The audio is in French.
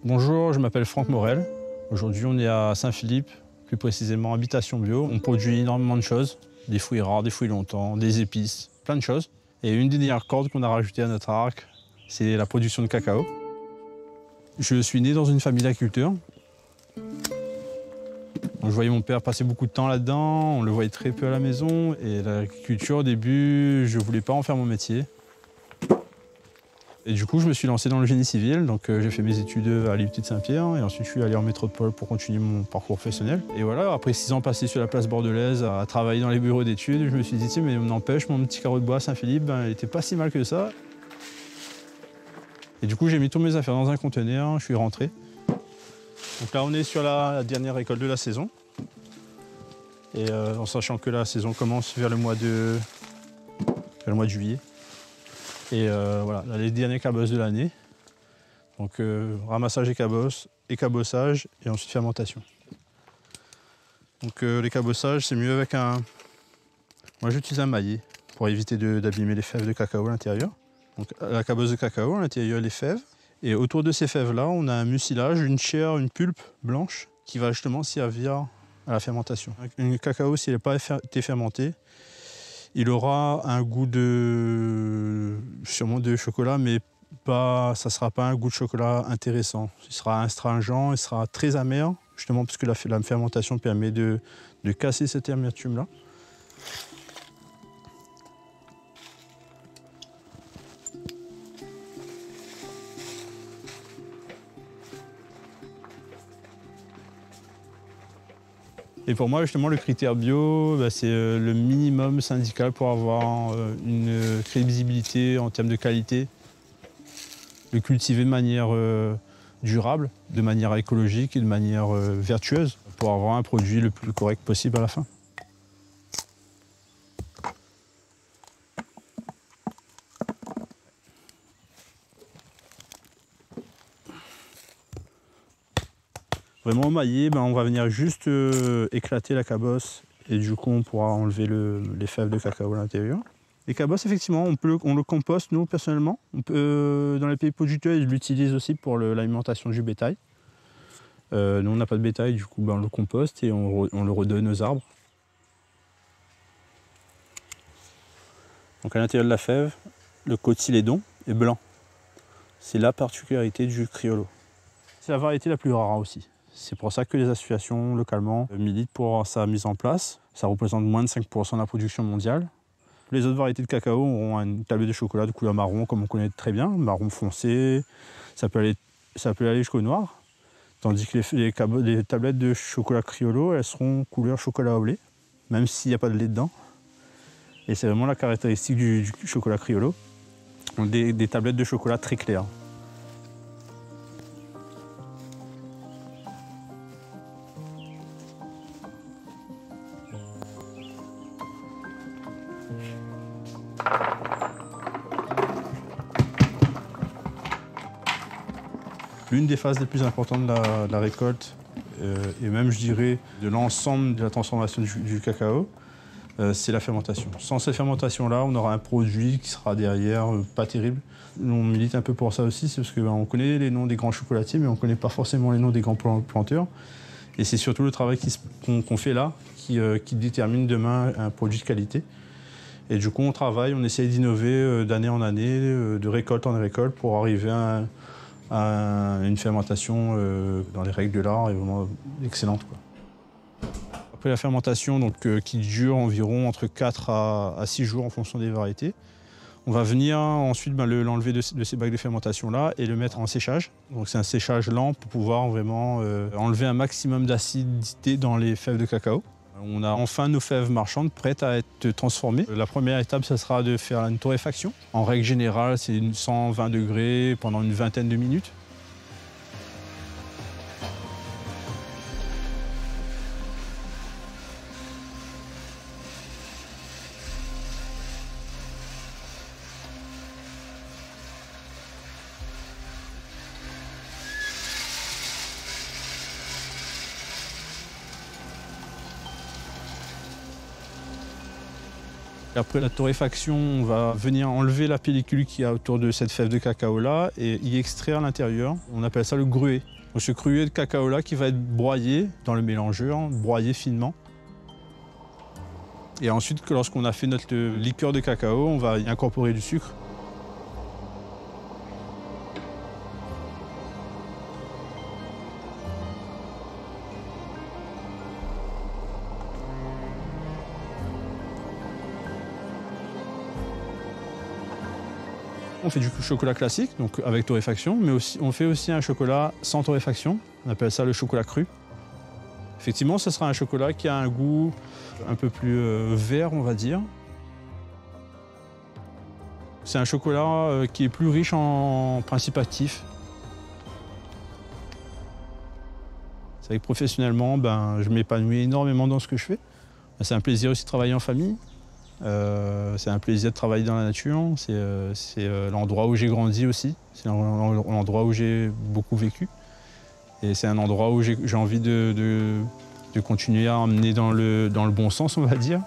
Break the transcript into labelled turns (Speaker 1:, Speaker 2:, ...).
Speaker 1: Bonjour, je m'appelle Franck Morel. Aujourd'hui, on est à Saint-Philippe, plus précisément Habitation Bio. On produit énormément de choses, des fruits rares, des fruits longtemps, des épices, plein de choses. Et une des dernières cordes qu'on a rajoutées à notre arc, c'est la production de cacao. Je suis né dans une famille d'agriculteurs. Je voyais mon père passer beaucoup de temps là-dedans, on le voyait très peu à la maison. Et l'agriculture, au début, je ne voulais pas en faire mon métier. Et du coup, je me suis lancé dans le génie civil. Donc, j'ai fait mes études à l'IUT de Saint-Pierre et ensuite je suis allé en métropole pour continuer mon parcours professionnel. Et voilà, après 6 ans passés sur la place bordelaise à travailler dans les bureaux d'études, je me suis dit, tiens, mais n'empêche, mon petit carreau de bois à Saint-Philippe, il n'était pas si mal que ça. Et du coup, j'ai mis toutes mes affaires dans un conteneur, je suis rentré. Donc là, on est sur la dernière récolte de la saison. Et en sachant que la saison commence vers le mois de juillet. Et voilà, là, les derniers cabosses de l'année. Donc ramassage et cabossage et ensuite fermentation. Donc les cabossages, c'est mieux avec un... Moi j'utilise un maillet pour éviter d'abîmer les fèves de cacao à l'intérieur. Donc la cabosse de cacao, à l'intérieur les fèves. Et autour de ces fèves-là, on a un mucilage, une chair, une pulpe blanche qui va justement servir à la fermentation. Un cacao, s'il n'a pas été fermenté, il aura un goût sûrement de chocolat, mais ça ne sera pas un goût de chocolat intéressant. Il sera astringent, il sera très amer, justement parce que la fermentation permet de casser cette amertume-là. Et pour moi, justement, le critère bio, c'est le minimum syndical pour avoir une crédibilité en termes de qualité. Le cultiver de manière durable, de manière écologique et de manière vertueuse pour avoir un produit le plus correct possible à la fin. Vraiment maillé, on va venir juste éclater la cabosse et du coup on pourra enlever les fèves de cacao à l'intérieur. Les cabosses, effectivement, on le composte, nous, personnellement. Dans les pays producteurs, ils l'utilisent aussi pour l'alimentation du bétail. Nous, on n'a pas de bétail, du coup, on le composte et on le redonne aux arbres. Donc à l'intérieur de la fève, le cotylédon est blanc. C'est la particularité du criollo. C'est la variété la plus rare aussi. C'est pour ça que les associations localement militent pour sa mise en place. Ça représente moins de 5% de la production mondiale. Les autres variétés de cacao auront une tablette de chocolat de couleur marron, comme on connaît très bien, marron foncé. Ça peut aller jusqu'au noir. Tandis que les tablettes de chocolat criollo, elles seront couleur chocolat au lait, même s'il n'y a pas de lait dedans. Et c'est vraiment la caractéristique du chocolat criollo. Des tablettes de chocolat très claires. L'une des phases les plus importantes de la récolte, et même je dirais de l'ensemble de la transformation du cacao, c'est la fermentation. Sans cette fermentation-là, on aura un produit qui sera derrière pas terrible. On milite un peu pour ça aussi, c'est parce qu'on connaît les noms des grands chocolatiers, mais on ne connaît pas forcément les noms des grands planteurs. Et c'est surtout le travail qu'on fait là qui détermine demain un produit de qualité. Et du coup, on essaye d'innover d'année en année, de récolte en récolte, pour arriver à une fermentation dans les règles de l'art est vraiment excellente, quoi. Après la fermentation, qui dure environ entre 4 à 6 jours en fonction des variétés, on va venir ensuite l'enlever de ces bacs de fermentation-là et le mettre en séchage. Donc c'est un séchage lent pour pouvoir vraiment enlever un maximum d'acidité dans les fèves de cacao. On a enfin nos fèves marchandes prêtes à être transformées. La première étape, ça sera de faire une torréfaction. En règle générale, c'est 120 degrés pendant une vingtaine de minutes. Après la torréfaction, on va venir enlever la pellicule qu'il y a autour de cette fève de cacao-là et y extraire l'intérieur. On appelle ça le gruet. Donc ce gruet de cacao-là qui va être broyé dans le mélangeur, broyé finement. Et ensuite, lorsqu'on a fait notre liqueur de cacao, on va y incorporer du sucre. On fait du chocolat classique, donc avec torréfaction, mais on fait aussi un chocolat sans torréfaction. On appelle ça le chocolat cru. Effectivement, ce sera un chocolat qui a un goût un peu plus vert, on va dire. C'est un chocolat qui est plus riche en principes actifs. C'est vrai que professionnellement, je m'épanouis énormément dans ce que je fais. C'est un plaisir aussi de travailler en famille. C'est un plaisir de travailler dans la nature. C'est l'endroit où j'ai grandi aussi. C'est l'endroit où j'ai beaucoup vécu. Et c'est un endroit où j'ai envie de continuer à emmener dans le bon sens, on va dire.